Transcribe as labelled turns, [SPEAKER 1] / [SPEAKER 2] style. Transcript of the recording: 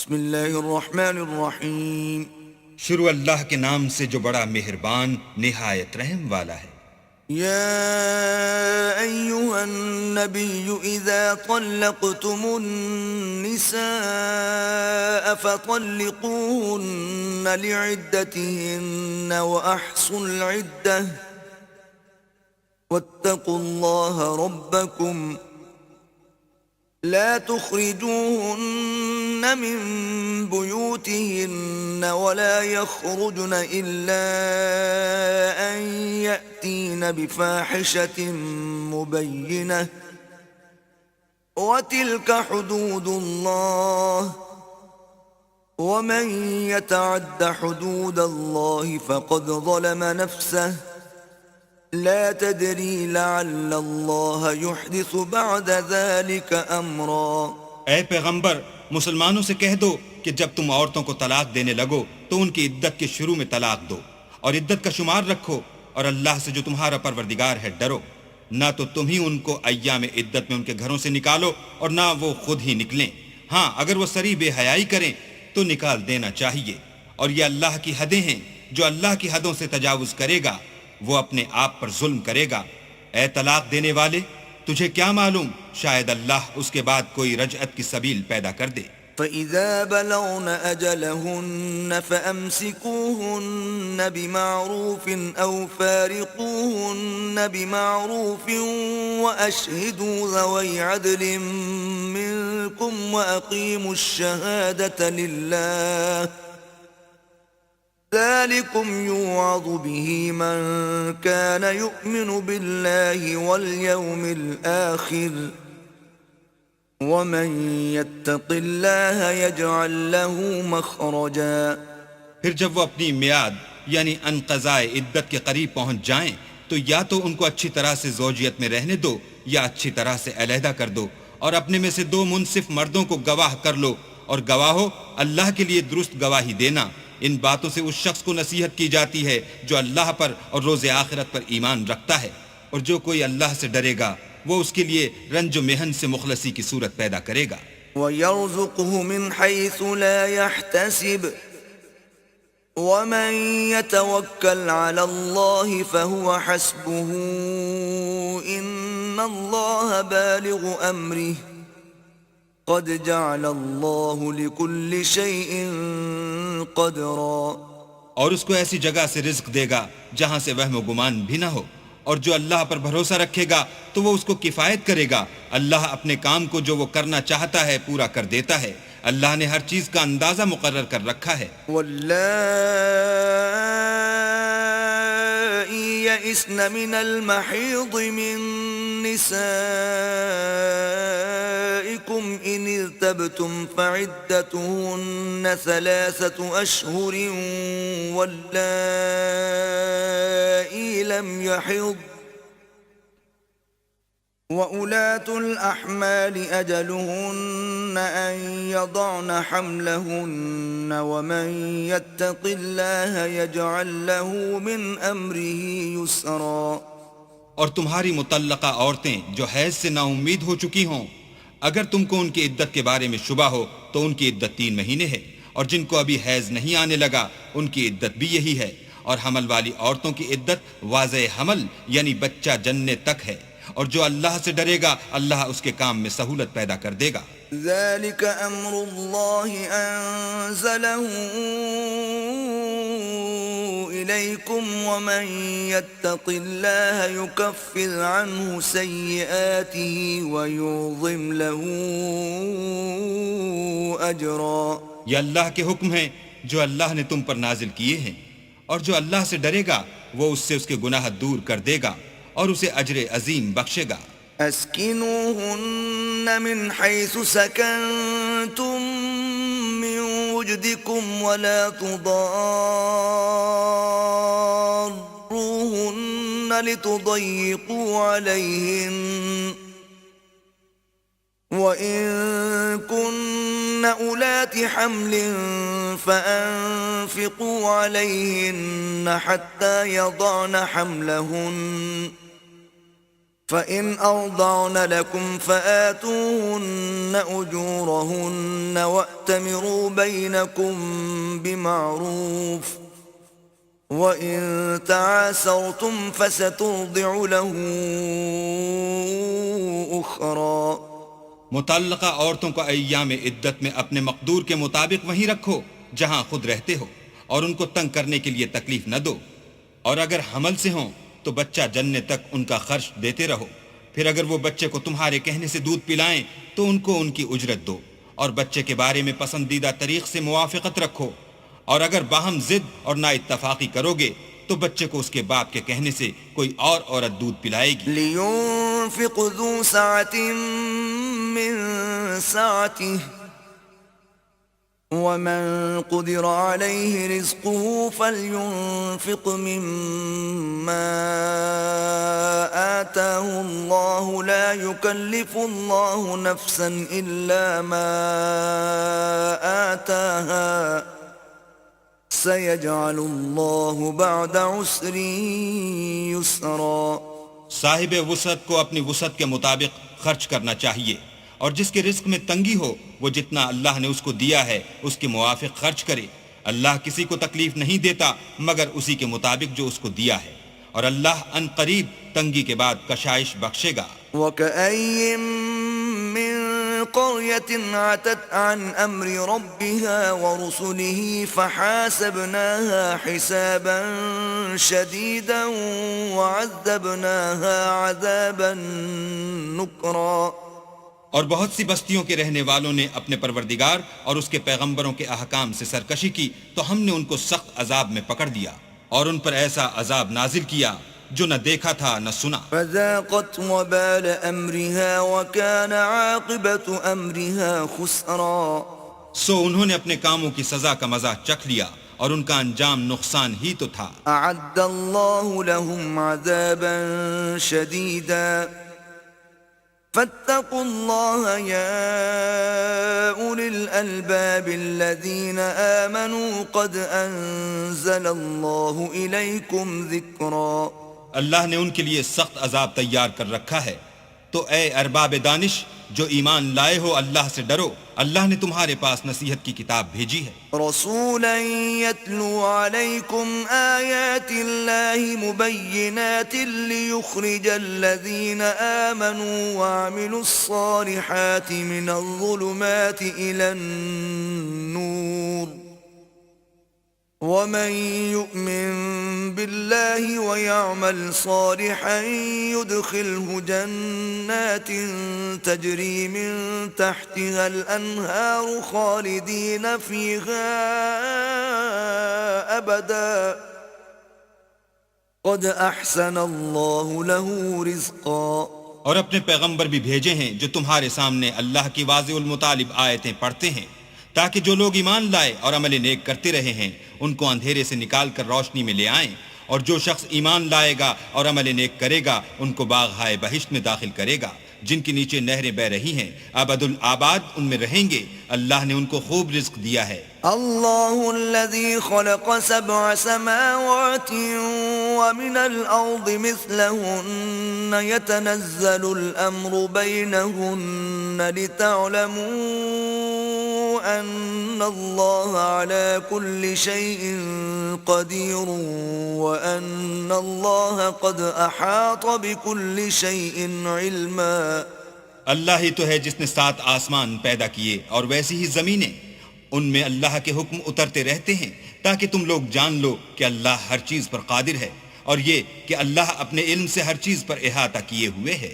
[SPEAKER 1] بسم اللہ الرحمن الرحیم.
[SPEAKER 2] شروع اللہ کے نام سے جو بڑا مہربان نہایت رحم والا ہے.
[SPEAKER 1] یا ایہا النبی اذا طلقتم النساء فطلقوهن لعدتهن واحصوا العدة واتقوا الله ربكم لا تخرجوهن من بيوتهن ولا يخرجن إلا أن يأتين بفاحشة مبينة وتلك حدود الله ومن يتعد حدود الله فقد ظلم نفسه لا تدری لعل اللہ یحدث بعد ذلك امرا.
[SPEAKER 2] اے پیغمبر، مسلمانوں سے کہہ دو کہ جب تم عورتوں کو طلاق دینے لگو تو ان کی عدت کے شروع میں طلاق دو اور عدت کا شمار رکھو، اور اللہ سے جو تمہارا پروردگار ہے ڈرو. نہ تو تم ہی ان کو ایام عدت میں ان کے گھروں سے نکالو اور نہ وہ خود ہی نکلیں. ہاں، اگر وہ صریح بے حیائی کریں تو نکال دینا چاہیے. اور یہ اللہ کی حدیں ہیں، جو اللہ کی حدوں سے تجاوز کرے گا وہ اپنے آپ پر ظلم کرے گا. اے طلاق دینے والے، تجھے کیا معلوم، شاید اللہ اس کے بعد کوئی رجعت کی سبیل پیدا کر دے.
[SPEAKER 1] فَإِذَا بَلَغْنَ أَجَلَهُنَّ فَأَمْسِكُوهُنَّ بِمَعْرُوفٍ أَوْ فَارِقُوهُنَّ بِمَعْرُوفٍ وَأَشْهِدُوا ذَوَيْ عَدْلٍ مِّنكُمْ وَأَقِيمُوا الشَّهَادَةَ لِلَّهِ ذلكم يوعظ به من كان يؤمن بالله واليوم الآخر ومن يتق الله يجعل له مخرجا.
[SPEAKER 2] پھر جب وہ اپنی میعاد یعنی انقضاء عدت کے قریب پہنچ جائیں تو یا تو ان کو اچھی طرح سے زوجیت میں رہنے دو یا اچھی طرح سے علیحدہ کر دو، اور اپنے میں سے 2 منصف مردوں کو گواہ کر لو، اور گواہو اللہ کے لیے درست گواہی دینا. ان باتوں سے اس شخص کو نصیحت کی جاتی ہے جو اللہ پر اور روز آخرت پر ایمان رکھتا ہے، اور جو کوئی اللہ سے ڈرے گا وہ اس کے لیے رنج و محن سے مخلصی کی صورت پیدا کرے گا.
[SPEAKER 1] وَيَرْزُقْهُ مِنْ حَيْثُ لَا يَحْتَسِبُ وَمَنْ يَتَوَكَّلْ عَلَى اللَّهِ فَهُوَ حَسْبُهُ إِنَّ اللَّهَ بَالِغُ أَمْرِهِ قد جعل اللہ لکل شیء قدرا.
[SPEAKER 2] اور اس کو ایسی جگہ سے رزق دے گا جہاں سے وہم و گمان بھی نہ ہو، اور جو اللہ پر بھروسہ رکھے گا تو وہ اس کو کفایت کرے گا. اللہ اپنے کام کو جو وہ کرنا چاہتا ہے پورا کر دیتا ہے. اللہ نے ہر چیز کا اندازہ مقرر کر رکھا ہے.
[SPEAKER 1] واللائی یئسن من المحیض من نسائکم ان ارتبتم فعدتهن 3 اشہر واللائی لم یحض وَأُولَاتُ الْأَحْمَالِ أَجَلُهُنَّ أَن يَضَعْنَ حَمْلَهُنَّ وَمَن يَتَّقِ اللَّهَ يَجْعَل لَّهُ مِنْ أَمْرِهِ يُسْرًا.
[SPEAKER 2] اور تمہاری مطلقہ عورتیں جو حیض سے نا امید ہو چکی ہوں، اگر تم کو ان کی عدت کے بارے میں شبہ ہو تو ان کی عدت 3 مہینے ہے، اور جن کو ابھی حیض نہیں آنے لگا ان کی عدت بھی یہی ہے. اور حمل والی عورتوں کی عدت واضح حمل یعنی بچہ جننے تک ہے. اور جو اللہ سے ڈرے گا اللہ اس کے کام میں سہولت پیدا کر دے گا.
[SPEAKER 1] ذلك امر اللہ انزلہ الیکم ومن یتق اللہ یکفر عنہ سیئاتہ ویعظم له اجرا.
[SPEAKER 2] یہ اللہ کے حکم ہیں جو اللہ نے تم پر نازل کیے ہیں، اور جو اللہ سے ڈرے گا وہ اس سے اس کے گناہ دور کر دے گا اور اسے اجر عظیم بخشے گا.
[SPEAKER 1] اسکنوہن من حیث سکنتم من وجدکم ولا تضاروہن لتضیقوا علیہن وَإِن كُنَّ أُولَاتِ حَمْلٍ فَأَنفِقُوا عَلَيْهِنَّ حَتَّى يَضَعْنَ حَمْلَهُنَّ فإن أرضعن لكم فآتوهن أجورهن وأتمروا بينكم بمعروف وإن تعاسرتم فسترضع له أخرى.
[SPEAKER 2] متعلقہ عورتوں کو ایام عدت میں اپنے مقدور کے مطابق وہیں رکھو جہاں خود رہتے ہو، اور ان کو تنگ کرنے کے لیے تکلیف نہ دو، اور اگر حمل سے ہوں تو بچہ جننے تک ان کا خرچ دیتے رہو. پھر اگر وہ بچے کو تمہارے کہنے سے دودھ پلائیں تو ان کو ان کی اجرت دو، اور بچے کے بارے میں پسندیدہ طریق سے موافقت رکھو. اور اگر باہم ضد اور نا اتفاقی کرو گے تو بچے کو اس کے باپ کے کہنے سے کوئی اور عورت دودھ پلائے گی.
[SPEAKER 1] لينفق ذو سعة من سعته ومن قدر عليه رزقه فلينفق مما آتاه الله لا يكلف الله نفسا إلا ما آتاها سيجعل الله بعد عسر يسرا.
[SPEAKER 2] صاحب وسعت کو اپنی وسعت کے مطابق خرچ کرنا چاہیے، اور جس کے رزق میں تنگی ہو وہ جتنا اللہ نے اس کو دیا ہے اس کے موافق خرچ کرے. اللہ کسی کو تکلیف نہیں دیتا مگر اسی کے مطابق جو اس کو دیا ہے، اور اللہ ان قریب تنگی کے بعد کشائش بخشے گا.
[SPEAKER 1] وَكَأَيٍّ مِّن قَرْيَةٍ عَتَتْ عَنْ أَمْرِ رَبِّهَا وَرُسُلِهِ فَحَاسَبْنَاهَا حِسَابًا شَدِيدًا وَعَذَّبْنَاهَا عَذَابًا نُكْرًا.
[SPEAKER 2] اور بہت سی بستیوں کے رہنے والوں نے اپنے پروردگار اور اس کے پیغمبروں کے احکام سے سرکشی کی تو ہم نے ان کو سخت عذاب میں پکڑ دیا، اور ان پر ایسا عذاب نازل کیا جو نہ دیکھا تھا نہ سنا.
[SPEAKER 1] فذاقت وبال امرها وكان عاقبة امرها خسرا.
[SPEAKER 2] سو انہوں نے اپنے کاموں کی سزا کا مزہ چکھ لیا اور ان کا انجام نقصان ہی تو تھا.
[SPEAKER 1] اعد الله لهم عذابا شديدا فاتقوا الله يا أولي الألباب الذين آمنوا قد أنزل الله إليكم ذكرا.
[SPEAKER 2] اللہ نے ان کے لیے سخت عذاب تیار کر رکھا ہے، تو اے ارباب دانش جو ایمان لائے ہو اللہ سے ڈرو، اللہ نے تمہارے پاس نصیحت کی کتاب بھیجی ہے.
[SPEAKER 1] رسولا يتلو عليكم آيات الله مبينات ليخرج الذين آمنوا وعملوا الصالحات من الظلمات إلى النور ومن يؤمن بالله ويعمل صالحا يدخله جنات تجري من تحتها الأنهار خالدين فيها أبدا قد أحسن الله له رزقا.
[SPEAKER 2] اور اپنے پیغمبر بھی بھیجے ہیں جو تمہارے سامنے اللہ کی واضح المطالب آیتیں پڑھتے ہیں، تاکہ جو لوگ ایمان لائے اور عمل نیک کرتے رہے ہیں ان کو اندھیرے سے نکال کر روشنی میں لے آئیں، اور جو شخص ایمان لائے گا اور عمل نیک کرے گا ان کو باغ بہشت میں داخل کرے گا جن کے نیچے نہریں بہ رہی ہیں، ابد الآباد ان میں رہیں گے. اللہ نے ان کو خوب رزق دیا ہے.
[SPEAKER 1] الله الذي خلق 7 سماوات ومن الأرض مثلهن يتنزل الأمر بينهن لتعلموا أن الله على كل شيء قدير وأن الله قد أحاط بكل شيء علما.
[SPEAKER 2] اللہ ہی تو ہے جس نے 7 آسمان پیدا کیے اور ویسی ہی زمینیں، ان میں اللہ کے حکم اترتے رہتے ہیں تاکہ تم لوگ جان لو کہ اللہ ہر چیز پر قادر ہے، اور یہ کہ اللہ اپنے علم سے ہر چیز پر احاطہ کیے ہوئے ہے.